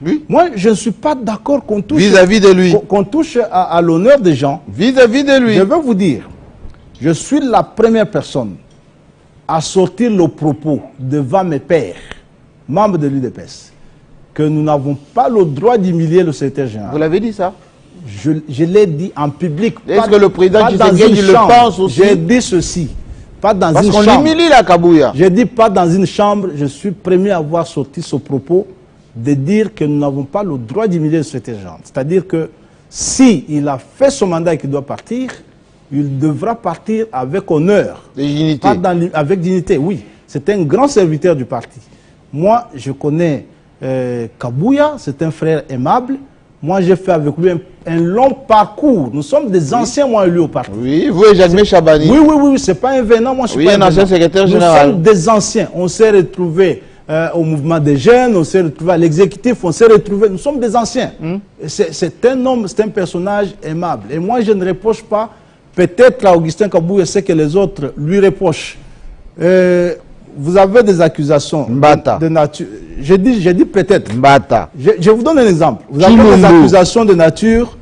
Oui. Moi, je ne suis pas d'accord qu'on touche, vis-à-vis de lui. qu'on touche à l'honneur des gens. Vis-à-vis de lui. Je veux vous dire, je suis la première personne à sortir le propos devant mes pairs, membres de l'UDPS, que nous n'avons pas le droit d'humilier le secrétaire général. Vous l'avez dit ça? Je l'ai dit en public. Est-ce que le président Tshisekedi le pense aussi? J'ai dit ceci. Pas dans Parce une qu'on chambre. l'humilie la Kabouya. J'ai dit pas dans une chambre. Je suis premier à avoir sorti ce propos de dire que nous n'avons pas le droit d'humilier le secrétaire général. C'est-à-dire que si il a fait son mandat et qu'il doit partir, il devra partir avec honneur. Et dignité. Pas avec dignité, oui. C'est un grand serviteur du parti. Moi, je connais Kabouya, c'est un frère aimable. Moi, j'ai fait avec lui un long parcours. Nous sommes des anciens, moi et lui, au parti. Oui, vous et Jadmé Chabani. Oui, c'est pas un venant, moi je suis oui, pas un ancien secrétaire général. Nous sommes des anciens. On s'est retrouvés au mouvement des jeunes, on s'est retrouvés à l'exécutif, on s'est retrouvés. Nous sommes des anciens. C'est un homme, c'est un personnage aimable. Et moi, je ne reproche pas, peut-être à Augustin Kabouya, ce que les autres lui reprochent. Vous avez des accusations de nature. J'ai dit peut-être. Je vous donne un exemple. Vous avez des accusations de nature.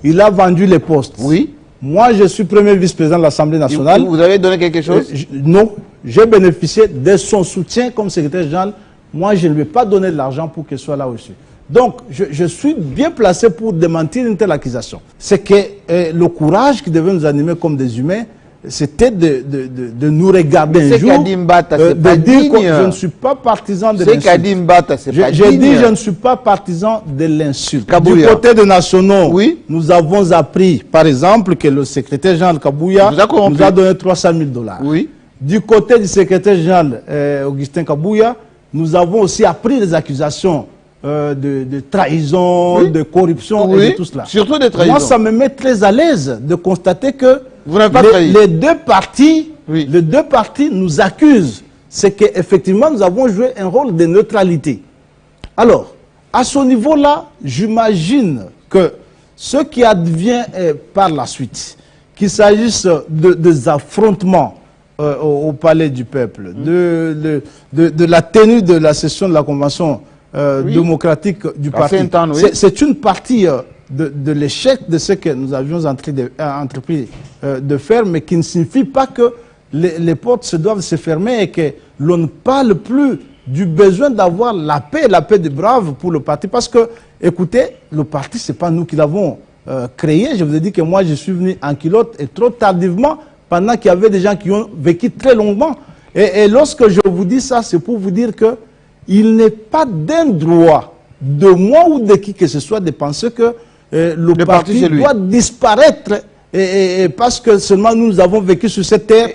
Il a vendu les postes. Oui. Moi, je suis premier vice-président de l'Assemblée nationale. Vous avez donné quelque chose? Non. J'ai bénéficié de son soutien comme secrétaire général. Moi, je ne lui ai pas donné de l'argent pour qu'il soit là aussi. Donc, je suis bien placé pour démentir une telle accusation. C'est que le courage qui devait nous animer comme des humains, c'était de nous regarder un jour, de dire que je ne suis pas partisan de l'insulte. J'ai dit je ne suis pas partisan de l'insulte. Du côté des nationaux, oui, nous avons appris, par exemple, que le secrétaire général Kabouya nous a donné 300 000 $. Oui. Du côté du secrétaire général Augustin Kabouya, nous avons aussi appris des accusations de trahison, oui, de corruption, et de tout cela. Surtout de trahison. Moi, ça me met très à l'aise de constater que les deux partis nous accusent. C'est qu'effectivement, nous avons joué un rôle de neutralité. Alors, à ce niveau-là, j'imagine que ce qui advient par la suite, qu'il s'agisse des affrontements au palais du peuple, de la tenue de la session de la convention démocratique du parti, c'est une partie de l'échec de ce que nous avions entrepris de faire, mais qui ne signifie pas que les portes se doivent se fermer et que l'on ne parle plus du besoin d'avoir la paix des braves pour le parti. Parce que, écoutez, le parti, ce n'est pas nous qui l'avons créé. Je vous ai dit que moi, je suis venu en culotte et trop tardivement, pendant qu'il y avait des gens qui ont vécu très longuement. Et lorsque je vous dis ça, c'est pour vous dire que il n'est pas d'un droit de moi ou de qui que ce soit de penser que le parti doit disparaître parce que seulement nous avons vécu sur cette terre